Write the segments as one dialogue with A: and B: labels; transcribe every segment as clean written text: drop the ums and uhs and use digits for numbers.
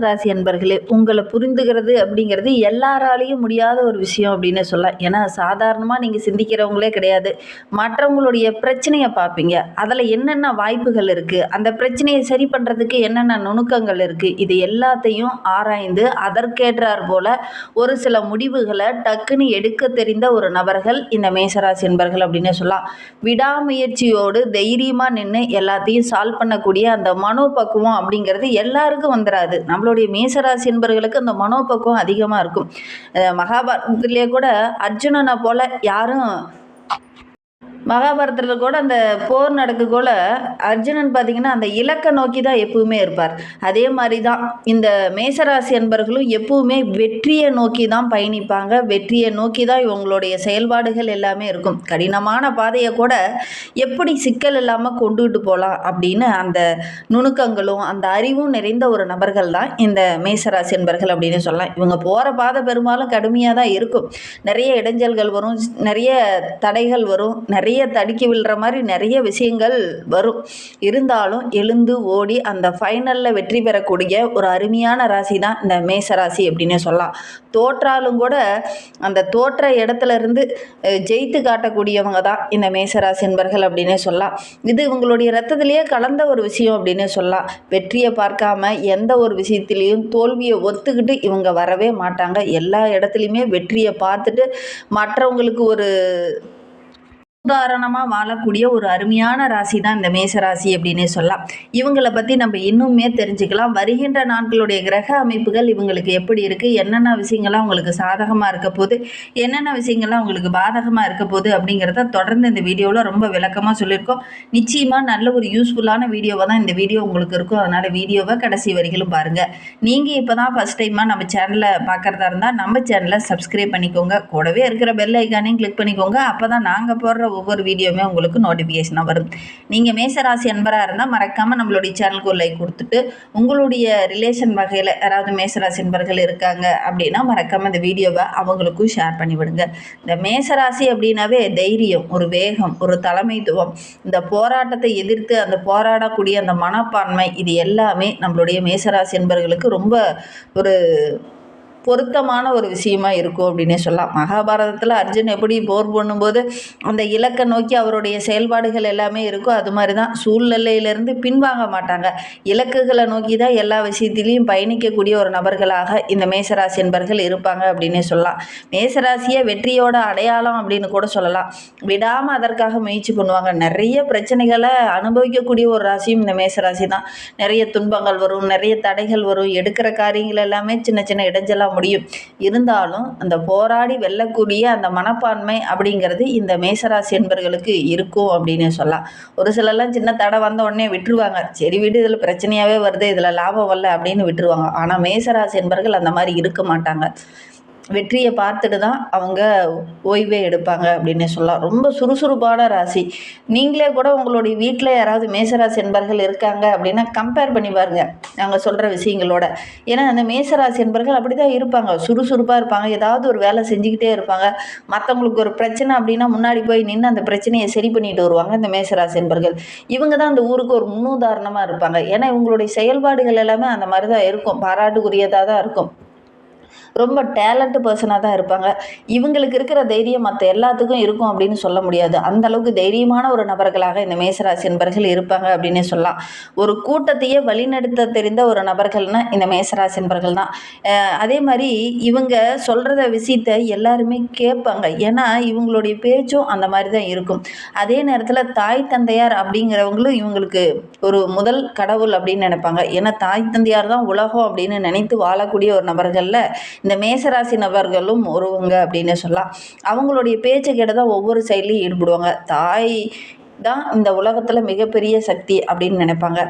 A: ராசி அன்பர்களே, உங்களை புரிந்துகிறது அப்படிங்கிறது எல்லாராலையும் முடியாத ஒரு விஷயம் அப்படின்னு சொல்லலாம். ஏன்னா சாதாரணமாக நீங்கள் சிந்திக்கிறவங்களே கிடையாது. மற்றவங்களுடைய பிரச்சனையை பார்ப்பீங்க, அதில் என்னென்ன வாய்ப்புகள் இருக்குது, அந்த பிரச்சனையை சரி பண்ணுறதுக்கு என்னென்ன நுணுக்கங்கள் இருக்குது, இது எல்லாத்தையும் ஆராய்ந்து அதற்கேற்றார் போல ஒரு சில முடிவுகளை டக்குன்னு எடுக்க தெரிந்த ஒரு நபர்கள் இந்த மேசராசி அன்பர்கள் அப்படின்னு சொல்லலாம். விடாமுயற்சியோடு தைரியமாக நின்று எல்லாத்தையும் சால்வ் பண்ணக்கூடிய அந்த மனோபக்குவம் அப்படிங்கிறது எல்லாருக்கும் வந்துடாது. நம்மளுடைய மேசராசி என்பவர்களுக்கு அந்த மனோபக்குவம் அதிகமாக இருக்கும். மகாபாரதத்திலே கூட அர்ஜுனனை போல யாரும் மகாபாரதத்தில் கூட அந்த போர் நடக்கக்குள்ள அர்ஜுனன் பார்த்திங்கன்னா அந்த இலக்கை நோக்கி தான் எப்பவுமே இருப்பார். அதே மாதிரி தான் இந்த மேசராசி அன்பர்களும் எப்பவுமே வெற்றியை நோக்கி தான் பயணிப்பாங்க. வெற்றியை நோக்கி தான் இவங்களுடைய செயல்பாடுகள் எல்லாமே இருக்கும். கடினமான பாதையை கூட எப்படி சிக்கல் இல்லாமல் கொண்டுகிட்டு போகலாம் அப்படின்னு அந்த நுணுக்கங்களும் அந்த அறிவும் நிறைந்த ஒரு நபர்கள் தான் இந்த மேசராசி அன்பர்கள் அப்படின்னு சொல்லலாம். இவங்க போகிற பாதை பெரும்பாலும் கடுமையாக தான் இருக்கும். நிறைய இடைஞ்சல்கள் வரும், நிறைய தடைகள் வரும், நிறைய தடுக்கி விழுற மாதிரி நிறைய விஷயங்கள் வரும். இருந்தாலும் எழுந்து ஓடி அந்த ஃபைனலில் வெற்றி பெறக்கூடிய ஒரு அருமையான ராசி தான் இந்த மேசராசி அப்படின்னு சொல்லலாம். தோற்றாலும் கூட அந்த தோற்ற இடத்துல இருந்து ஜெயித்து காட்டக்கூடியவங்க தான் இந்த மேசராசி என்பர்கள் அப்படின்னே சொல்லலாம். இது இவங்களுடைய ரத்தத்திலேயே கலந்த ஒரு விஷயம் அப்படின்னே சொல்லலாம். வெற்றியை பார்க்காம எந்த ஒரு விஷயத்திலையும் தோல்வியை ஒத்துக்கிட்டு இவங்க வரவே மாட்டாங்க. எல்லா இடத்துலையுமே வெற்றியை பார்த்துட்டு மற்றவங்களுக்கு ஒரு உதாரணமாக வாழக்கூடிய ஒரு அருமையான ராசி தான் இந்த மேசராசி அப்படின்னே சொல்லலாம். இவங்களை பற்றி நம்ம இன்னுமே தெரிஞ்சுக்கலாம். வருகின்ற நாட்களுடைய கிரக அமைப்புகள் இவங்களுக்கு எப்படி இருக்குது, என்னென்ன விஷயங்கள்லாம் உங்களுக்கு சாதகமாக இருக்க போது, என்னென்ன விஷயங்கள்லாம் உங்களுக்கு பாதகமாக இருக்க போது அப்படிங்கிறத தொடர்ந்து இந்த வீடியோவில் ரொம்ப விளக்கமாக சொல்லியிருக்கோம். நிச்சயமாக நல்ல ஒரு யூஸ்ஃபுல்லான வீடியோவாக தான் இந்த வீடியோ உங்களுக்கு இருக்கும். அதனால் வீடியோவை கடைசி வரைக்கும் பாருங்கள். நீங்கள் இப்போ தான் ஃபஸ்ட் டைமாக நம்ம சேனலை பார்க்குறதா இருந்தால் நம்ம சேனலை சப்ஸ்கிரைப் பண்ணிக்கோங்க. கூடவே இருக்கிற பெல் ஐக்கானையும் கிளிக் பண்ணிக்கோங்க. அப்போ தான் நாங்கள் போடுற ஒவ்வொரு வீடியோவுமே உங்களுக்கு நோட்டிஃபிகேஷனாக வரும். நீங்கள் மேசராசி அன்பராக இருந்தால் மறக்காமல் நம்மளுடைய சேனலுக்கு ஒரு லைக் கொடுத்துட்டு உங்களுடைய ரிலேஷன் வகையில் யாராவது மேசராசி அன்பர்கள் இருக்காங்க அப்படின்னா மறக்காமல் இந்த வீடியோவை அவங்களுக்கும் ஷேர் பண்ணிவிடுங்க. இந்த மேசராசி அப்படின்னாவே தைரியம், ஒரு வேகம், ஒரு தலைமைத்துவம், இந்த போராட்டத்தை எதிர்த்து அந்த போராடக்கூடிய அந்த மனப்பான்மை, இது எல்லாமே நம்மளுடைய மேசராசி அன்பர்களுக்கு ரொம்ப ஒரு பொருத்தமான ஒரு விஷயமா இருக்கும் அப்படின்னே சொல்லலாம். மகாபாரதத்தில் அர்ஜுன் எப்படி போர் பண்ணும்போது அந்த இலக்கை நோக்கி அவருடைய செயல்பாடுகள் எல்லாமே இருக்கும். அது மாதிரி தான் சூழ்நிலையிலேருந்து பின்வாங்க மாட்டாங்க. இலக்குகளை நோக்கி தான் எல்லா விஷயத்திலையும் பயணிக்கக்கூடிய ஒரு நபர்களாக இந்த மேசராசி என்பர்கள் இருப்பாங்க அப்படின்னே சொல்லலாம். மேசராசியை வெற்றியோட அடையாளம் அப்படின்னு கூட சொல்லலாம். விடாமல் அதற்காக முயற்சி பண்ணுவாங்க. நிறைய பிரச்சனைகளை அனுபவிக்கக்கூடிய ஒரு ராசியும் இந்த மேசராசி தான். நிறைய துன்பங்கள் வரும், நிறைய தடைகள் வரும், எடுக்கிற காரியங்கள் எல்லாமே சின்ன சின்ன இடைஞ்சலாக முடியும். இருந்தாலும் அந்த போராடி வெல்லக்கூடிய அந்த மனப்பான்மை அப்படிங்கிறது இந்த மேசராசி என்பர்களுக்கு இருக்கும் அப்படின்னு சொல்லலாம். ஒரு சிலர்லாம் சின்ன தடை வந்த உடனே விட்டுருவாங்க. சரி விடு, இதில் பிரச்சனையாகவே வருது, இதில் லாபம் வரல அப்படின்னு விட்டுருவாங்க. ஆனால் மேசராசி என்பர்கள் அந்த மாதிரி இருக்க மாட்டாங்க. வெற்றியை பார்த்துட்டு தான் அவங்க ஓய்வே எடுப்பாங்க அப்படின்னு சொல்லலாம். ரொம்ப சுறுசுறுப்பான ராசி. நீங்களே கூட உங்களுடைய வீட்டில் யாராவது மேசராசி என்பர்கள் இருக்காங்க அப்படின்னா கம்பேர் பண்ணி பாருங்கள் நாங்கள் சொல்கிற விஷயங்களோட. ஏன்னா அந்த மேசராசி என்பர்கள் அப்படி தான் இருப்பாங்க. சுறுசுறுப்பாக இருப்பாங்க. ஏதாவது ஒரு வேலை செஞ்சுக்கிட்டே இருப்பாங்க. மற்றவங்களுக்கு ஒரு பிரச்சனை அப்படின்னா முன்னாடி போய் நின்று அந்த பிரச்சனையை சரி பண்ணிட்டு வருவாங்க இந்த மேசராசி என்பர்கள். இவங்க தான் அந்த ஊருக்கு ஒரு முன்னுதாரணமாக இருப்பாங்க. ஏன்னா இவங்களுடைய செயல்பாடுகள் எல்லாமே அந்த மாதிரி தான் இருக்கும். பாராட்டுக்குரியதாக தான் இருக்கும். ரொம்ப டேலண்ட் பர்சனாக தான் இருப்பாங்க. இவங்களுக்கு இருக்கிற தைரியம் மற்ற எல்லாத்துக்கும் இருக்கும் அப்படின்னு சொல்ல முடியாது. அந்த அளவுக்கு தைரியமான ஒரு நபர்களாக இந்த மேசராசி என்பர்கள் இருப்பாங்க அப்படின்னு சொல்லலாம். ஒரு கூட்டத்தையே வழிநடத்த தெரிந்த ஒரு நபர்கள்னால் இந்த மேசராசி என்பர்கள் தான். அதே மாதிரி இவங்க சொல்கிற விஷயத்தை எல்லாருமே கேட்பாங்க. ஏன்னா இவங்களுடைய பேச்சும் அந்த மாதிரி தான் இருக்கும். அதே நேரத்தில் தாய் தந்தையார் அப்படிங்கிறவங்களும் இவங்களுக்கு ஒரு முதல் கடவுள் அப்படின்னு நினைப்பாங்க. ஏன்னா தாய் தந்தையார் தான் உலகம் அப்படின்னு நினைத்து வாழக்கூடிய ஒரு நபர்களில் இந்த மேசராசி நபர்களும் ஒருவங்க அப்படின்னு சொல்லலாம். அவங்களுடைய பேச்சு கேட்டு தான் ஒவ்வொரு செயலையும் ஈடுபடுவாங்க. தாய் தான் இந்த உலகத்தில் மிகப்பெரிய சக்தி அப்படின்னு நினைப்பாங்க.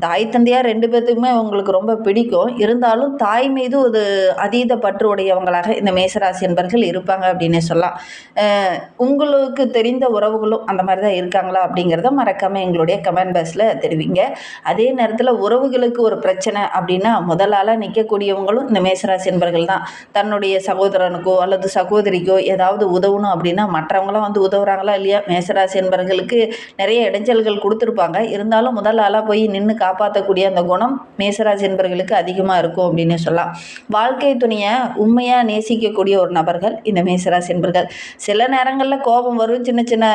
A: தாய் தந்தையார் ரெண்டு பேர்த்துக்குமே அவங்களுக்கு ரொம்ப பிடிக்கும். இருந்தாலும் தாய் மீது ஒரு அதீத பற்று உடையவங்களாக இந்த மேசராசி என்பர்கள் இருப்பாங்க அப்படின்னே சொல்லலாம். உங்களுக்கு தெரிந்த உறவுகளும் அந்த மாதிரி தான் இருக்காங்களா அப்படிங்கிறத மறக்காமல் எங்களுடைய கமெண்ட் பாக்ஸில் தெரிவிங்க. அதே நேரத்தில் உறவுகளுக்கு ஒரு பிரச்சனை அப்படின்னா முதலால் நிற்கக்கூடியவங்களும் இந்த மேசராசி என்பர்கள் தான். தன்னுடைய சகோதரனுக்கோ அல்லது சகோதரிக்கோ ஏதாவது உதவணும் அப்படின்னா மற்றவங்களாம் வந்து உதவுறாங்களா இல்லையா, மேசராசி என்பர்களுக்கு நிறைய இடைஞ்சல்கள் கொடுத்துருப்பாங்க. இருந்தாலும் முதல் ஆளாக போய் நின்று காப்பாற்றக்கூடிய அந்த குணம் மேசராசி என்பர்களுக்கு அதிகமாக இருக்கும் அப்படின்னு சொல்லலாம். வாழ்க்கை துணையை உண்மையாக நேசிக்கக்கூடிய ஒரு நபர்கள் இந்த மேசராசி என்பர்கள். சில நேரங்களில் கோபம் வரும், சின்ன சின்ன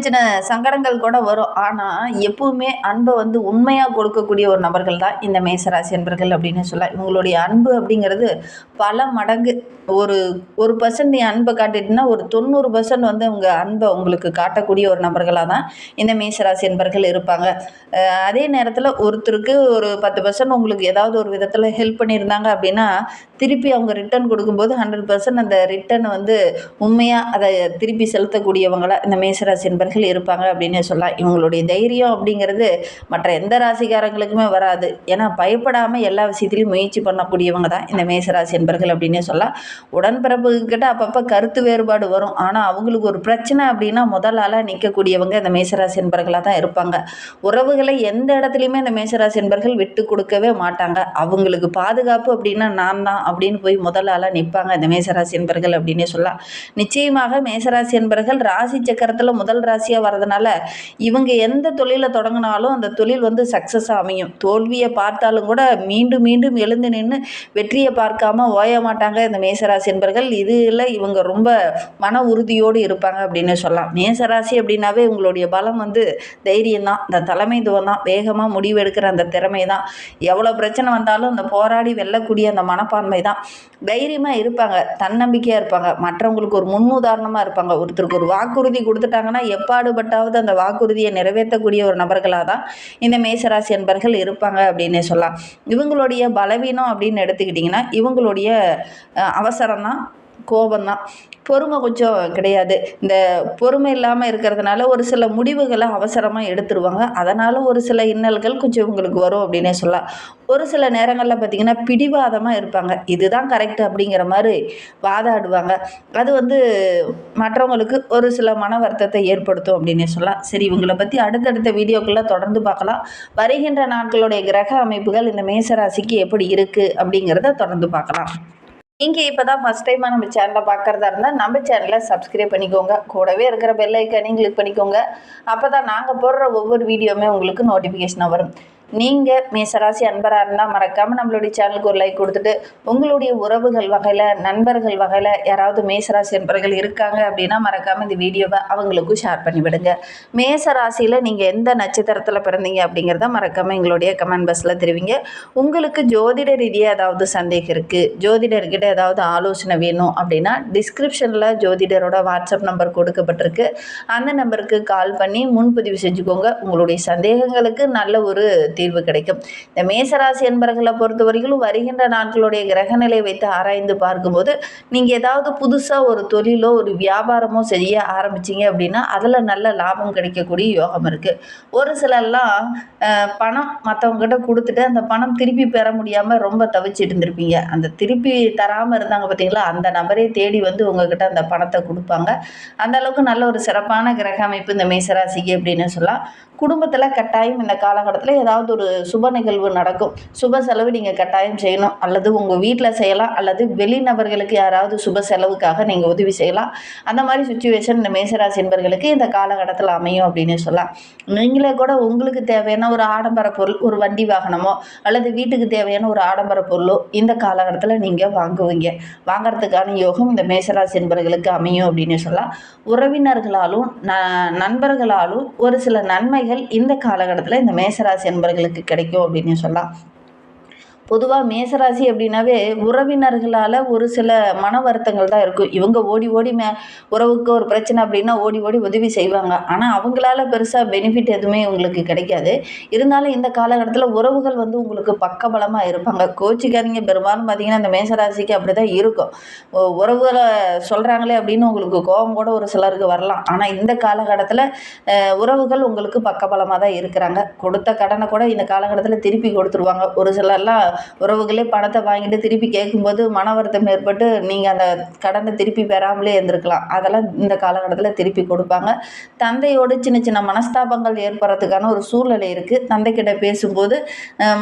A: சின்ன சங்கடங்கள் கூட வரும். ஆனால் எப்பவுமே அன்பை வந்து உண்மையாக கொடுக்கக்கூடிய ஒரு நபர்கள் தான் இந்த மேசராசி என்பர்கள் அப்படின்னு சொல்லலாம். இவங்களுடைய அன்பு அப்படிங்கிறது பல மடங்கு. ஒரு 1% நீ அன்பை காட்டிட்டுனா ஒரு 90% வந்து அவங்க அன்பை உங்களுக்கு காட்டக்கூடிய ஒரு நபர்களாக தான் இந்த மேசராசி என்பர்கள் இருப்பாங்க. அதே நேரத்தில் ஒருத்தருக்கு ஒரு 10% உங்களுக்கு ஏதாவது ஒரு விதத்தில் ஹெல்ப் பண்ணியிருந்தாங்க அப்படின்னா திருப்பி அவங்க ரிட்டர்ன் கொடுக்கும்போது 100% அந்த ரிட்டர்னை வந்து உண்மையாக அதை திருப்பி செலுத்தக்கூடியவங்களாக இந்த மேசராசி என்பர்கள் இருப்பாங்க அப்படின்னு சொல்லலாம். இவங்களுடைய தைரியம் அப்படிங்கிறது மற்ற எந்த ராசிக்காரங்களுக்குமே வராது. ஏன்னா பயப்படாமல் எல்லா விஷயத்துலையும் முயற்சி பண்ணக்கூடியவங்க தான் இந்த மேசராசி என்பர்கள் அப்படின்னு சொல்லலாம். உடன்பிறப்புக்கிட்ட அப்பப்போ கருத்து வேறுபாடு வரும். ஆனால் அவங்களுக்கு ஒரு பிரச்சனை அப்படின்னா முதல் ஆளாக நிற்கக்கூடியவங்க இந்த மேசராசி என்பர்களாக தான் இருப்பாங்க. உறவுகளை எந்த இடத்துலையுமே இந்த மேசராசி என்பர்கள் விட்டு கொடுக்கவே மாட்டாங்க. அவங்களுக்கு பாதுகாப்பு அப்படின்னா நான் தான் அப்படின்னு போய் முதல் ஆளாக நிற்பாங்க இந்த மேசராசி என்பர்கள் அப்படின்னே சொல்லலாம். நிச்சயமாக மேசராசி என்பர்கள் ராசி சக்கரத்தில் முதல் ராசியாக வர்றதுனால இவங்க எந்த தொழிலை தொடங்கினாலும் அந்த தொழில் வந்து சக்ஸஸாக அமையும். தோல்வியை பார்த்தாலும் கூட மீண்டும் மீண்டும் எழுந்து நின்று வெற்றியை பார்க்காம ஓய மாட்டாங்க இந்த மேசராசி என்பர்கள். இதில் இவங்க ரொம்ப மன உறுதியோடு இருப்பாங்க அப்படின்னு சொல்லலாம். மேசராசி அப்படின்னாவே இவங்களுடைய பலம் வந்து தைரியம் தான், இந்த தலைமைத்துவம் தான், வேகமாக முடிவெடுக்கிற அந்த திறமை தான், எவ்வளோ பிரச்சனை வந்தாலும் அந்த போராடி வெல்லக்கூடிய அந்த மனப்பான்மை தான். தைரியமாக இருப்பாங்க, தன்னம்பிக்கையாக இருப்பாங்க, மற்றவங்களுக்கு ஒரு முன்னுதாரணமாக இருப்பாங்க. ஒருத்தருக்கு ஒரு வாக்குறுதி கொடுத்துட்டாங்கன்னா எப்பாடுபட்டாவது அந்த வாக்குறுதியை நிறைவேற்றக்கூடிய ஒரு நபர்களாக தான் இந்த மேசராசி என்பர்கள் இருப்பாங்க அப்படின்னே சொல்லலாம். இவங்களுடைய பலவீனம் அப்படின்னு எடுத்துக்கிட்டிங்கன்னா இவங்களுடைய அவசரம் தான், கோபம்தான். பொறுமை கொஞ்சம் கிடையாது. இந்த பொறுமை இல்லாமல் இருக்கிறதுனால ஒரு சில முடிவுகளை அவசரமாக எடுத்துருவாங்க. அதனால் ஒரு சில இன்னல்கள் கொஞ்சம் இவங்களுக்கு வரும் அப்படின்னே சொல்லலாம். ஒரு சில நேரங்களில் பார்த்திங்கன்னா பிடிவாதமாக இருப்பாங்க. இதுதான் கரெக்டு அப்படிங்கிற மாதிரி வாதாடுவாங்க. அது வந்து மற்றவங்களுக்கு ஒரு சில மன வருத்தத்தை ஏற்படுத்தும் அப்படின்னே சொல்லலாம். சரி, இவங்களை பற்றி அடுத்தடுத்த வீடியோக்குள்ளே தொடர்ந்து பார்க்கலாம். வருகின்ற நாட்களுடைய கிரக அமைப்புகள் இந்த மேசராசிக்கு எப்படி இருக்குது அப்படிங்கிறத தொடர்ந்து பார்க்கலாம். நீங்கள் இப்போ தான் ஃபஸ்ட் டைமாக நம்ம சேனலை பார்க்குறதா இருந்தால் நம்ம சேனலை சப்ஸ்கிரைப் பண்ணிக்கோங்க. கூடவே இருக்கிற பெல் ஐக்கானையும் கிளிக் பண்ணிக்கோங்க. அப்போ தான் நாங்கள் போடுற ஒவ்வொரு வீடியோவுமே உங்களுக்கு நோட்டிஃபிகேஷனாக வரும். நீங்கள் மேசராசி அன்பராக இருந்தால் மறக்காமல் நம்மளுடைய சேனலுக்கு ஒரு லைக் கொடுத்துட்டு உங்களுடைய உறவுகள் வகையில், நண்பர்கள் வகையில் யாராவது மேசராசி அன்பர்கள் இருக்காங்க அப்படின்னா மறக்காமல் இந்த வீடியோவை அவங்களுக்கும் ஷேர் பண்ணிவிடுங்க. மேசராசியில் நீங்கள் எந்த நட்சத்திரத்தில் பிறந்தீங்க அப்படிங்கிறத மறக்காமல் எங்களுடைய கமெண்ட் பாக்ஸில் தெரிவிங்க. உங்களுக்கு ஜோதிட ரீதியாக ஏதாவது சந்தேகம் இருக்குது, ஜோதிடர்கிட்ட ஏதாவது ஆலோசனை வேணும் அப்படின்னா டிஸ்கிரிப்ஷனில் ஜோதிடரோட வாட்ஸ்அப் நம்பர் கொடுக்கப்பட்டிருக்கு. அந்த நம்பருக்கு கால் பண்ணி முன்பதிவு செஞ்சுக்கோங்க. உங்களுடைய சந்தேகங்களுக்கு நல்ல ஒரு தீர்வு கிடைக்கும். இந்த மேசராசி என்பர்களை பொறுத்த வரைக்கும் வருகின்ற நாட்களுடைய கிரகநிலை வைத்து ஆராய்ந்து பார்க்கும்போது நீங்கள் ஏதாவது புதுசாக ஒரு தொழிலோ ஒரு வியாபாரமோ செய்ய ஆரம்பிச்சிங்க அப்படின்னா அதில் நல்ல லாபம் கிடைக்கக்கூடிய யோகம் இருக்குது. ஒரு சிலர்லாம் பணம் மற்றவங்ககிட்ட கொடுத்துட்டு அந்த பணம் திருப்பி பெற முடியாமல் ரொம்ப தவிச்சிட்டு இருந்திருப்பீங்க. அந்த திருப்பி தராமல் இருந்தாங்க பார்த்தீங்களா, அந்த நபரே தேடி வந்து உங்ககிட்ட அந்த பணத்தை கொடுப்பாங்க. அந்த அளவுக்கு நல்ல ஒரு சிறப்பான கிரக அமைப்பு இந்த மேசராசிக்கு அப்படின்னு சொல்லலாம். குடும்பத்தில் கட்டாயம் இந்த காலகட்டத்தில் ஏதாவது ஒரு சுப நிகழ்வு நடக்கும். சுப செலவு நீங்கள் கட்டாயம் செய்யணும். அல்லது உங்கள் வீட்டில் செய்யலாம், அல்லது வெளிநபர்களுக்கு யாராவது சுப செலவுக்காக நீங்கள் உதவி செய்யலாம். அந்த மாதிரி சுச்சுவேஷன் இந்த மேசராசி என்பர்களுக்கு இந்த காலகட்டத்தில் அமையும் அப்படின்னு சொல்லலாம். நீங்களே கூட உங்களுக்கு தேவையான ஒரு ஆடம்பர பொருள், ஒரு வண்டி வாகனமோ அல்லது வீட்டுக்கு தேவையான ஒரு ஆடம்பர பொருளோ இந்த காலகட்டத்தில் நீங்கள் வாங்குவீங்க. வாங்கிறதுக்கான யோகம் இந்த மேசராசி என்பர்களுக்கு அமையும் அப்படின்னு சொல்லலாம். உறவினர்களாலும் நண்பர்களாலும் ஒரு சில நன்மைகள் இந்த காலகட்டத்தில் இந்த மேசராசி என்பர்களுக்கு கிடைக்கும் அப்படின்னு சொல்லலாம். பொதுவாக மேசராசி அப்படின்னாவே உறவினர்களால் ஒரு சில மன வருத்தங்கள் தான் இருக்கும். இவங்க ஓடி ஓடி உறவுக்கு ஒரு பிரச்சனை அப்படின்னா ஓடி ஓடி உதவி செய்வாங்க. ஆனால் அவங்களால பெருசாக பெனிஃபிட் எதுவுமே உங்களுக்கு கிடைக்காது. இருந்தாலும் இந்த காலகட்டத்தில் உறவுகள் வந்து உங்களுக்கு பக்கபலமாக இருப்பாங்க. கோச்சிக்காதீங்க, பெரும்பாலும் பார்த்திங்கன்னா இந்த மேசராசிக்கு அப்படி தான் இருக்கும். உறவுகளை சொல்கிறாங்களே அப்படின்னு உங்களுக்கு கோபம் கூட ஒரு சிலருக்கு வரலாம். ஆனால் இந்த காலகட்டத்தில் உறவுகள் உங்களுக்கு பக்கபலமாக தான் இருக்கிறாங்க. கொடுத்த கடனை கூட இந்த காலகட்டத்தில் திருப்பி கொடுத்துருவாங்க. ஒரு சிலர்லாம் உறவுகளே பணத்தை வாங்கிட்டு திருப்பி கேட்கும்போது மன வருத்தம் ஏற்பட்டு நீங்கள் அந்த கடனை திருப்பி பெறாமலே இருந்திருக்கலாம். அதெல்லாம் இந்த காலகட்டத்தில் திருப்பி கொடுப்பாங்க. தந்தையோடு சின்ன சின்ன மனஸ்தாபங்கள் ஏற்படுறதுக்கான ஒரு சூழ்நிலை இருக்குது. தந்தைக்கிட்ட பேசும்போது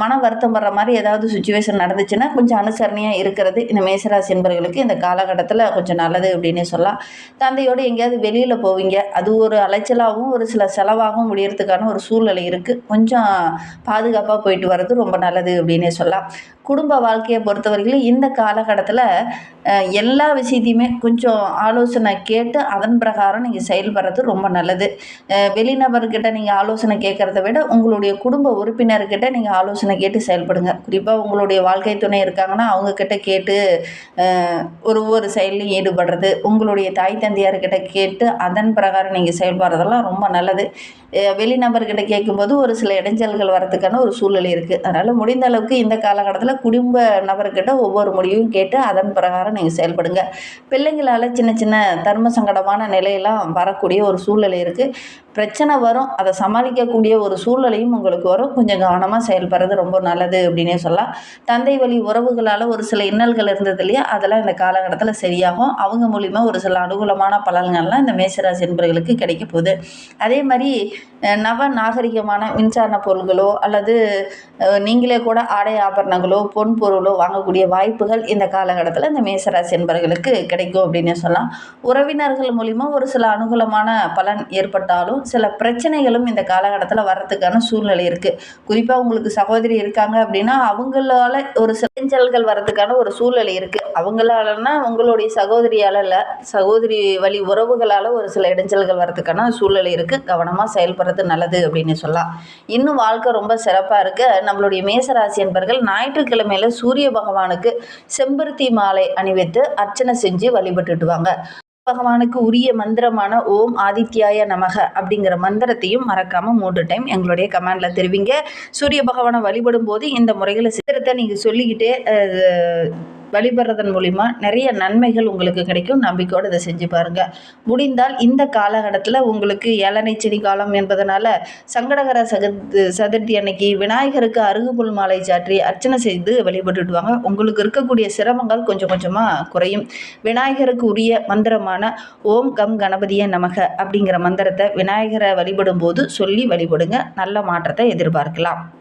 A: மன வருத்தம் வர்ற மாதிரி ஏதாவது சுச்சுவேஷன் நடந்துச்சுன்னா கொஞ்சம் அனுசரணையாக இருக்கிறது இந்த மேசராசி என்பவர்களுக்கு இந்த காலகட்டத்தில் கொஞ்சம் நல்லது அப்படின்னே சொல்லலாம். தந்தையோடு எங்கேயாவது வெளியில் போவீங்க, அது ஒரு அலைச்சலாகவும் ஒரு சில செலவாகவும் முடியறதுக்கான ஒரு சூழ்நிலை இருக்குது. கொஞ்சம் பாதுகாப்பாக போயிட்டு வர்றது ரொம்ப நல்லது அப்படின்னே சொல்லலாம். குடும்ப வாழ்க்கையை பொறுத்தவரைக்கும் இந்த காலகட்டத்தில் எல்லா விஷயத்தையுமே கொஞ்சம் ஆலோசனை கேட்டு அதன் பிரகாரம் நீங்கள் செயல்படுறது ரொம்ப நல்லது. வெளிநபர்கிட்ட நீங்கள் ஆலோசனை கேட்குறத விட உங்களுடைய குடும்ப உறுப்பினர்கிட்ட நீங்கள் ஆலோசனை கேட்டு செயல்படுங்க. குறிப்பாக உங்களுடைய வாழ்க்கை துணை இருக்காங்கன்னா அவங்கக்கிட்ட கேட்டு ஒரு செயலையும் ஈடுபடுறது, உங்களுடைய தாய் தந்தையார்கிட்ட கேட்டு அதன் பிரகாரம் நீங்கள் செயல்படுறதெல்லாம் ரொம்ப நல்லது. வெளிநபர்கிட்ட கேட்கும்போது ஒரு சில இடைஞ்சல்கள் வரதுக்கான ஒரு சூழ்நிலை இருக்குது. அதனால் முடிந்த அளவுக்கு இந்த காலகட்டத்தில் குடும்ப நபர்கிட்ட ஒவ்வொரு முடிவும் கேட்டு அதன் பிரகாரம் நீங்கள் செயல்படுங்க. பிள்ளைங்களால் சின்ன சின்ன தர்ம சங்கடமான நிலையெல்லாம் வரக்கூடிய ஒரு சூழ்நிலை இருக்குது. பிரச்சனை வரும், அதை சமாளிக்கக்கூடிய ஒரு சூழ்நிலையும் உங்களுக்கு வரும். கொஞ்சம் கவனமாக செயல்படுறது ரொம்ப நல்லது அப்படின்னே சொல்லலாம். தந்தை வழி உறவுகளால் ஒரு சில இன்னல்கள் இருந்தது இல்லையா, அதெல்லாம் இந்த காலகட்டத்தில் சரியாகும். அவங்க மூலிமா ஒரு சில அனுகூலமான பலன்கள்லாம் இந்த மேசராசி என்பவர்களுக்கு கிடைக்க போகுது. அதே மாதிரி நவ நாகரிகமான மின்சார பொருள்களோ அல்லது நீங்களே கூட ஆடை ஆபரணங்களோ பொன் பொருளோ வாங்கக்கூடிய வாய்ப்புகள் இந்த காலகட்டத்தில் இந்த மேசராசி என்பவர்களுக்கு கிடைக்கும் அப்படின்னே சொல்லலாம். உறவினர்கள் மூலிமா ஒரு சில அனுகூலமான பலன் ஏற்பட்டாலும் சில பிரச்சனைகளும் இந்த காலகட்டத்தில் வர்றதுக்கான சூழ்நிலை இருக்குது. குறிப்பாக உங்களுக்கு சகோதரி இருக்காங்க அப்படின்னா அவங்களால ஒரு சில இடைஞ்சல்கள் வர்றதுக்கான ஒரு சூழ்நிலை இருக்குது. அவங்களாலன்னா உங்களுடைய சகோதரியால் இல்லை, சகோதரி வழி உறவுகளால் ஒரு சில இடைஞ்சல்கள் வர்றதுக்கான சூழ்நிலை இருக்குது. கவனமாக செயல்படுறது நல்லது அப்படின்னு சொல்லலாம். இன்னும் வாழ்க்கை ரொம்ப சிறப்பாக இருக்க நம்மளுடைய மேசராசி என்பவர்கள் ஞாயிற்றுக்கிழமையில சூரிய பகவானுக்கு செம்பருத்தி மாலை அணிவித்து அர்ச்சனை செஞ்சு வழிபட்டுட்டு வாங்க. பகவானுக்கு உரிய மந்திரமான ஓம் ஆதித்யாய நமக அப்படிங்கிற மந்திரத்தையும் மறக்காம 3 டைம் எங்களுடைய கமெண்ட்ல தெரிவிங்க. சூரிய பகவானை வழிபடும் போது இந்த முறைகளை சித்திரத்தை நீங்க சொல்லிக்கிட்டே வழிபடுறதன் மூலிமா நிறைய நன்மைகள் உங்களுக்கு கிடைக்கும். நம்பிக்கையோடு இதை செஞ்சு பாருங்கள். முடிந்தால் இந்த காலகட்டத்தில் உங்களுக்கு ஏழனை சனி காலம் என்பதனால சங்கடகர சதுர்த்தி அன்னைக்கு விநாயகருக்கு அருகுபுல் மாலை சாற்றி அர்ச்சனை செய்து வழிபட்டுட்டு வாங்க. உங்களுக்கு இருக்கக்கூடிய சிரமங்கள் கொஞ்சம் கொஞ்சமாக குறையும். விநாயகருக்கு உரிய மந்திரமான ஓம் கம் கணபதியே நமக அப்படிங்கிற மந்திரத்தை விநாயகரை வழிபடும் போது சொல்லி வழிபடுங்க. நல்ல மாற்றத்தை எதிர்பார்க்கலாம்.